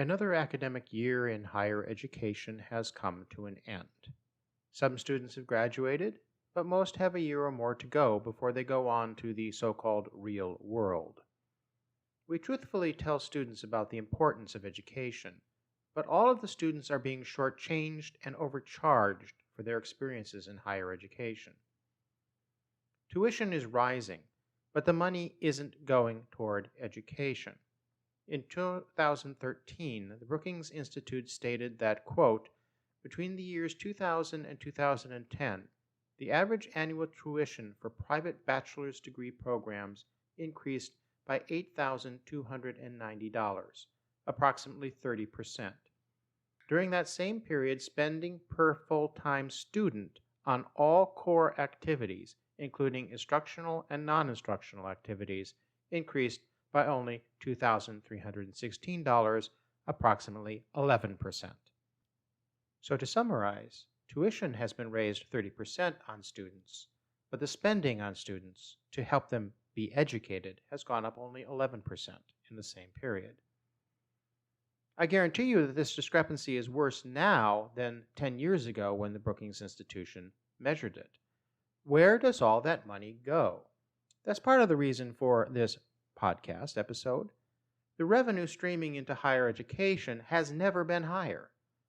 Another academic year in higher education has come to an end. Some students have graduated, but most have a year or more to go before they go on to the so-called real world. We truthfully tell students about the importance of education, but all of the students are being shortchanged and overcharged for their experiences in higher education. Tuition is rising, but the money isn't going toward education. In 2013, the Brookings Institute stated that, quote, between the years 2000 and 2010, the average annual tuition for private bachelor's degree programs increased by $8,290, approximately 30%. During that same period, spending per full-time student on all core activities, including instructional and non-instructional activities, increased by only $2,316, approximately 11%. So to summarize, tuition has been raised 30% on students, but the spending on students to help them be educated has gone up only 11% in the same period. I guarantee you that this discrepancy is worse now than 10 years ago when the Brookings Institution measured it. Where does all that money go? That's part of the reason for this podcast episode. The revenue streaming into higher education has never been higher.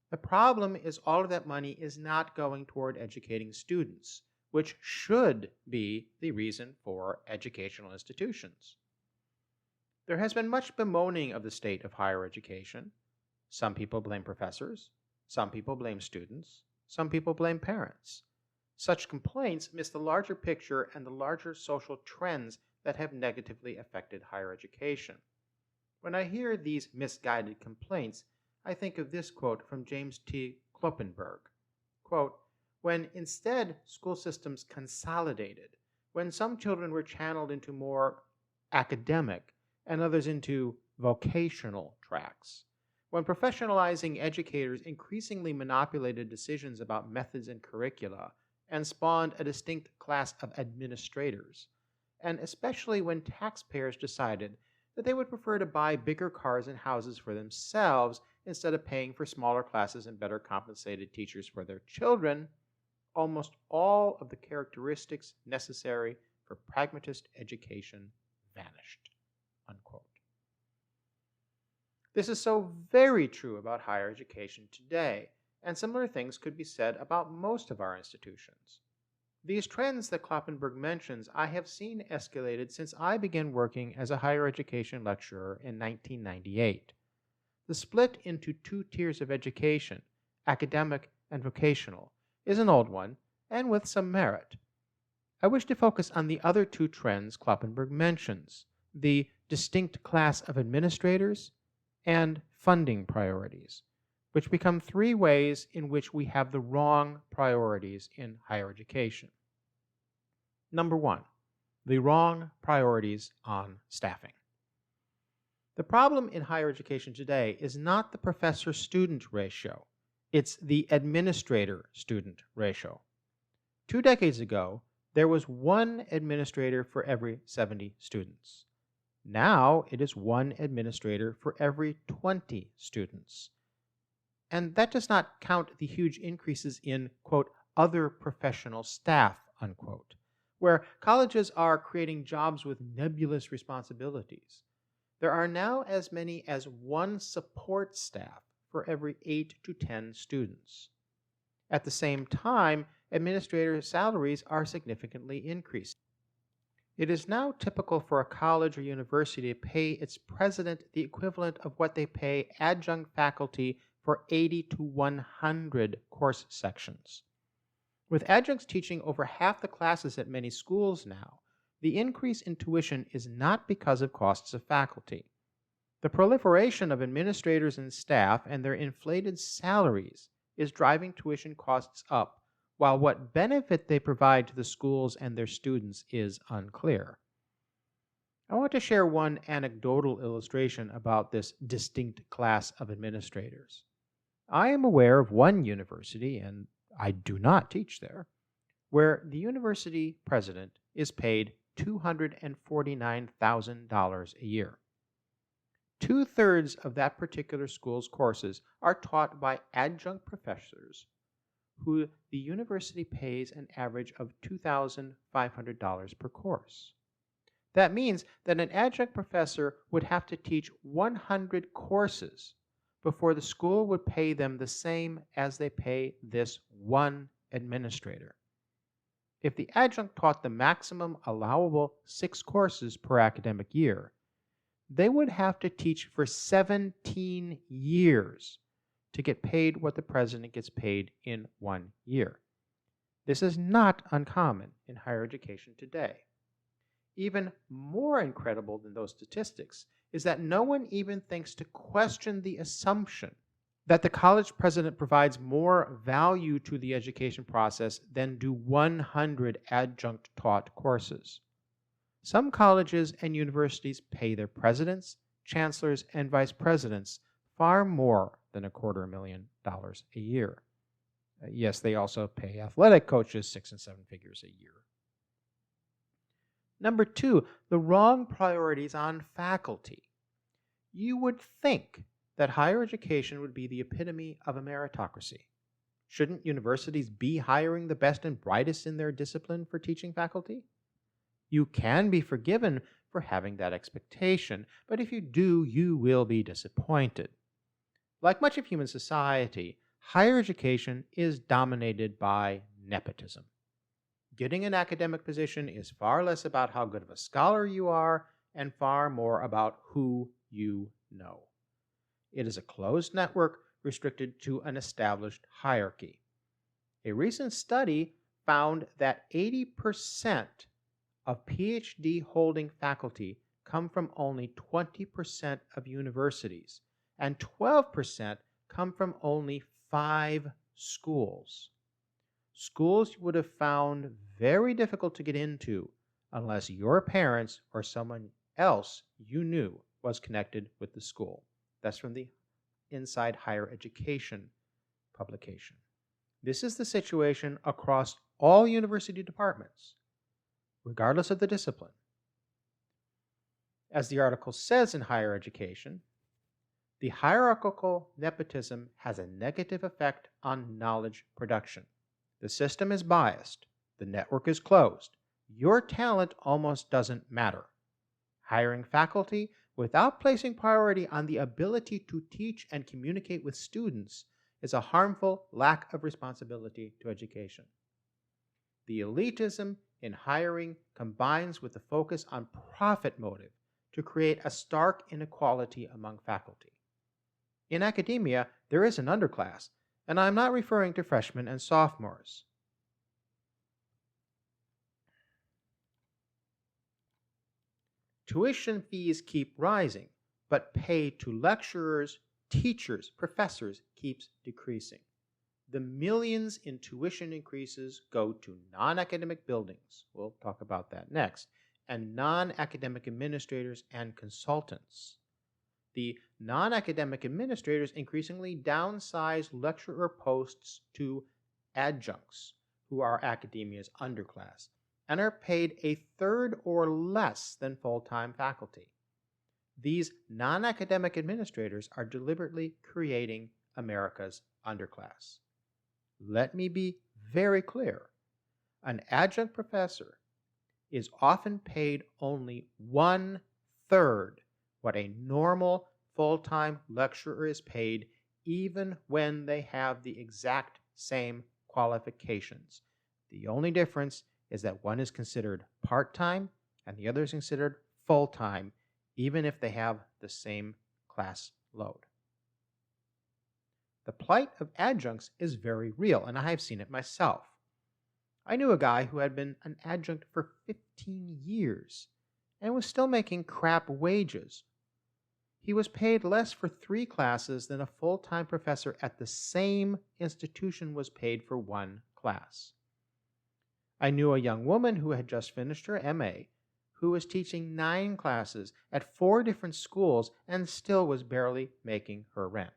The problem is all of that money is not going toward educating students, which should be the reason for educational institutions. There has been much bemoaning of the state of higher education. Some people blame professors, some people blame students, some people blame parents. Such complaints miss the larger picture and the larger social trends that have negatively affected higher education. When I hear these misguided complaints, I think of this quote from James T. Kloppenberg. Quote, when instead school systems consolidated, when some children were channeled into more academic and others into vocational tracks, when professionalizing educators increasingly manipulated decisions about methods and curricula and spawned a distinct class of administrators, and especially when taxpayers decided that they would prefer to buy bigger cars and houses for themselves instead of paying for smaller classes and better compensated teachers for their children, almost all of the characteristics necessary for pragmatist education vanished. Unquote. This is so very true about higher education today, and similar things could be said about most of our institutions. These trends that Kloppenberg mentions I have seen escalated since I began working as a higher education lecturer in 1998. The split into two tiers of education, academic and vocational, is an old one and with some merit. I wish to focus on the other two trends Kloppenberg mentions, the distinct class of administrators and funding priorities, which become three ways in which we have the wrong priorities in higher education. Number one, the wrong priorities on staffing. The problem in higher education today is not the professor-student ratio, it's the administrator-student ratio. 2 decades ago, there was one administrator for every 70 students. Now it is one administrator for every 20 students. And that does not count the huge increases in, quote, other professional staff, unquote, where colleges are creating jobs with nebulous responsibilities. There are now as many as one support staff for every 8 to 10 students. At the same time, administrator salaries are significantly increasing. It is now typical for a college or university to pay its president the equivalent of what they pay adjunct faculty for 80 to 100 course sections. With adjuncts teaching over half the classes at many schools now, the increase in tuition is not because of costs of faculty. The proliferation of administrators and staff and their inflated salaries is driving tuition costs up, while what benefit they provide to the schools and their students is unclear. I want to share one anecdotal illustration about this distinct class of administrators. I am aware of one university, and I do not teach there, where the university president is paid $249,000 a year. 2/3 of that particular school's courses are taught by adjunct professors who the university pays an average of $2,500 per course. That means that an adjunct professor would have to teach 100 courses before the school would pay them the same as they pay this one administrator. If the adjunct taught the maximum allowable 6 courses per academic year, they would have to teach for 17 years to get paid what the president gets paid in 1 year. This is not uncommon in higher education today. Even more incredible than those statistics is that no one even thinks to question the assumption that the college president provides more value to the education process than do 100 adjunct-taught courses. Some colleges and universities pay their presidents, chancellors, and vice presidents far more than $250,000 a year. Yes, they also pay athletic coaches 6 and 7 figures a year. Number 2, the wrong priorities on faculty. You would think that higher education would be the epitome of a meritocracy. Shouldn't universities be hiring the best and brightest in their discipline for teaching faculty? You can be forgiven for having that expectation, but if you do, you will be disappointed. Like much of human society, higher education is dominated by nepotism. Getting an academic position is far less about how good of a scholar you are and far more about who you know. It is a closed network restricted to an established hierarchy. A recent study found that 80% of PhD-holding faculty come from only 20% of universities, and 12% come from only 5 schools. Schools you would have found very difficult to get into unless your parents or someone else you knew was connected with the school. That's from the Inside Higher Education publication. This is the situation across all university departments, regardless of the discipline. As the article says in Higher Education, the hierarchical nepotism has a negative effect on knowledge production. The system is biased. The network is closed. Your talent almost doesn't matter. Hiring faculty without placing priority on the ability to teach and communicate with students is a harmful lack of responsibility to education. The elitism in hiring combines with the focus on profit motive to create a stark inequality among faculty. In academia, there is an underclass, and I'm not referring to freshmen and sophomores. Tuition fees keep rising, but pay to lecturers, teachers, professors keeps decreasing. The millions in tuition increases go to non-academic buildings, we'll talk about that next, and non-academic administrators and consultants. The non-academic administrators increasingly downsize lecturer posts to adjuncts, who are academia's underclass, and are paid a third or less than full-time faculty. These non-academic administrators are deliberately creating America's underclass. Let me be very clear. An adjunct professor is often paid only 1/3 what a normal full-time lecturer is paid, even when they have the exact same qualifications. The only difference is that one is considered part-time and the other is considered full-time, even if they have the same class load. The plight of adjuncts is very real, and I have seen it myself. I knew a guy who had been an adjunct for 15 years and was still making crap wages. He was paid less for 3 classes than a full-time professor at the same institution was paid for 1 class. I knew a young woman who had just finished her MA who was teaching 9 classes at 4 different schools and still was barely making her rent.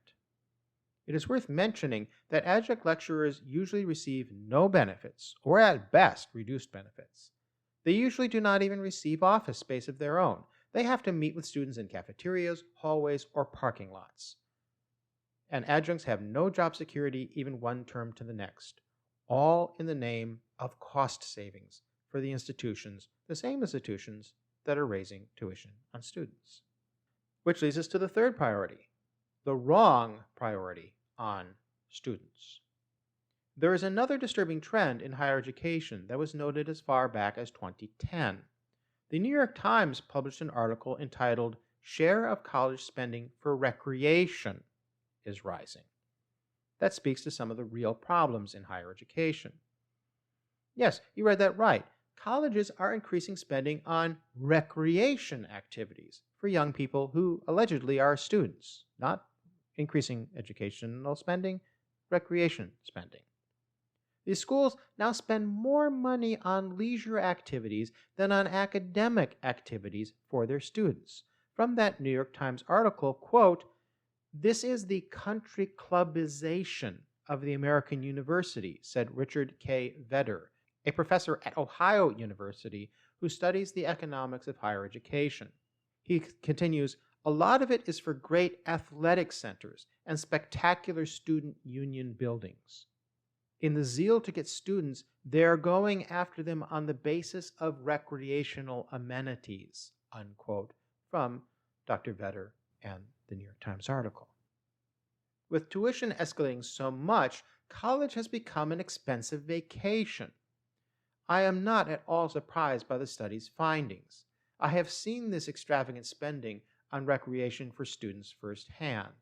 It is worth mentioning that adjunct lecturers usually receive no benefits, or at best reduced benefits. They usually do not even receive office space of their own. They have to meet with students in cafeterias, hallways, or parking lots. And adjuncts have no job security even one term to the next, all in the name of cost savings for the institutions, the same institutions that are raising tuition on students. Which leads us to the third priority, the wrong priority on students. There is another disturbing trend in higher education that was noted as far back as 2010. The New York Times published an article entitled "Share of College Spending for Recreation is Rising." That speaks to some of the real problems in higher education. Yes, you read that right. Colleges are increasing spending on recreation activities for young people who allegedly are students, not increasing educational spending, recreation spending. These schools now spend more money on leisure activities than on academic activities for their students. From that New York Times article, quote, "This is the country clubization of the American university," said Richard K. Vedder, a professor at Ohio University who studies the economics of higher education. He continues, "A lot of it is for great athletic centers and spectacular student union buildings. In the zeal to get students, they're going after them on the basis of recreational amenities," unquote, from Dr. Vedder and the New York Times article. With tuition escalating so much, college has become an expensive vacation. I am not at all surprised by the study's findings. I have seen this extravagant spending on recreation for students firsthand.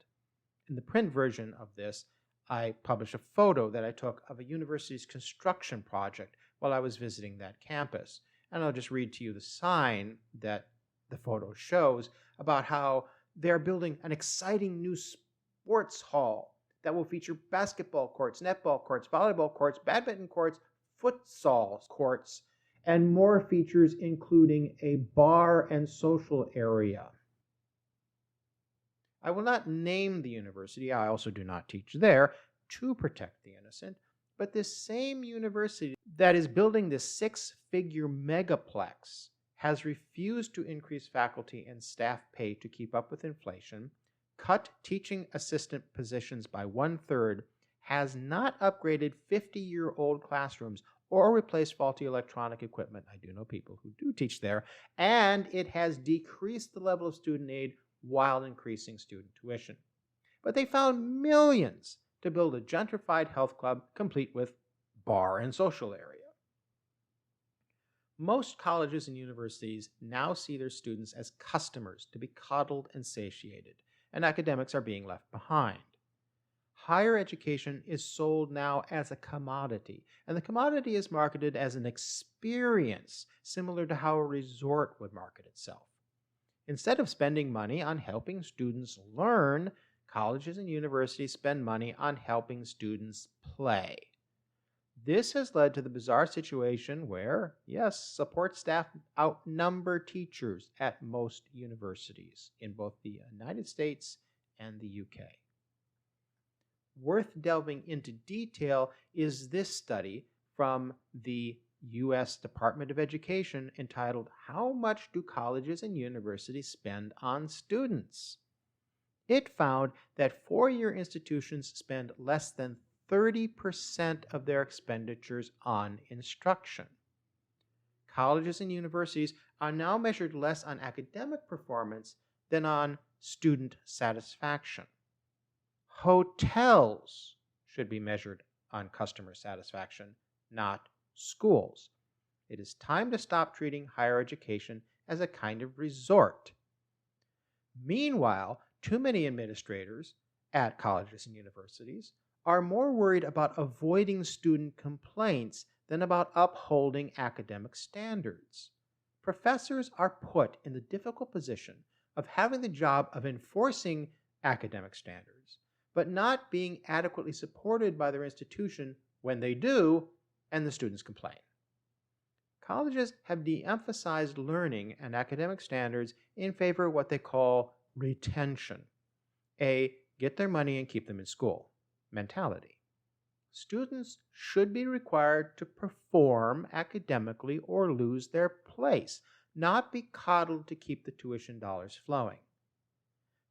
In the print version of this, I published a photo that I took of a university's construction project while I was visiting that campus. And I'll just read to you the sign that the photo shows about how they're building an exciting new sports hall that will feature basketball courts, netball courts, volleyball courts, badminton courts, futsal courts, and more features including a bar and social area. I will not name the university, I also do not teach there, to protect the innocent, but this same university that is building this six-figure megaplex has refused to increase faculty and staff pay to keep up with inflation, cut teaching assistant positions by 1/3, has not upgraded 50-year-old classrooms or replaced faulty electronic equipment. I do know people who do teach there, and it has decreased the level of student aid while increasing student tuition. But they found millions to build a gentrified health club complete with bar and social area. Most colleges and universities now see their students as customers to be coddled and satiated, and academics are being left behind. Higher education is sold now as a commodity, and the commodity is marketed as an experience, similar to how a resort would market itself. Instead of spending money on helping students learn, colleges and universities spend money on helping students play. This has led to the bizarre situation where, yes, support staff outnumber teachers at most universities in both the United States and the UK. Worth delving into detail is this study from the U.S. Department of Education entitled "How Much Do Colleges and Universities Spend on Students?" It found that four-year institutions spend less than 30% of their expenditures on instruction. Colleges and universities are now measured less on academic performance than on student satisfaction. Hotels should be measured on customer satisfaction, not schools. It is time to stop treating higher education as a kind of resort. Meanwhile, too many administrators at colleges and universities are more worried about avoiding student complaints than about upholding academic standards. Professors are put in the difficult position of having the job of enforcing academic standards, but not being adequately supported by their institution when they do, and the students complain. Colleges have de-emphasized learning and academic standards in favor of what they call retention, a get their money and keep them in school mentality. Students should be required to perform academically or lose their place, not be coddled to keep the tuition dollars flowing.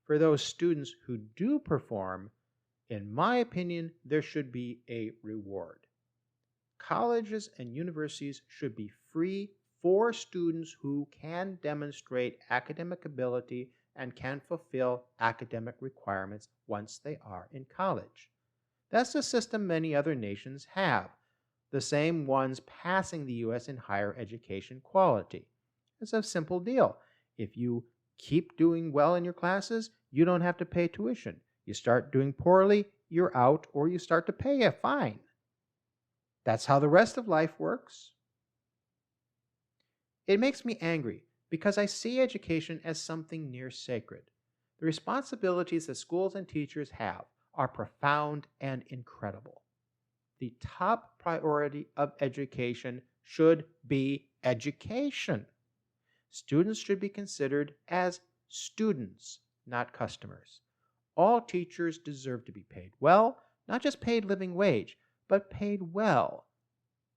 For those students who do perform, in my opinion, there should be a reward. Colleges and universities should be free for students who can demonstrate academic ability and can fulfill academic requirements once they are in college. That's the system many other nations have, the same ones passing the U.S. in higher education quality. It's a simple deal. If you keep doing well in your classes, you don't have to pay tuition. You start doing poorly, you're out, or you start to pay a fine. That's how the rest of life works. It makes me angry because I see education as something near sacred. The responsibilities that schools and teachers have are profound and incredible. The top priority of education should be education. Students should be considered as students, not customers. All teachers deserve to be paid well, not just paid living wage, but paid well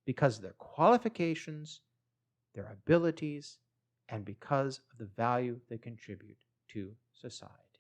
because of their qualifications, their abilities, and because of the value they contribute to society.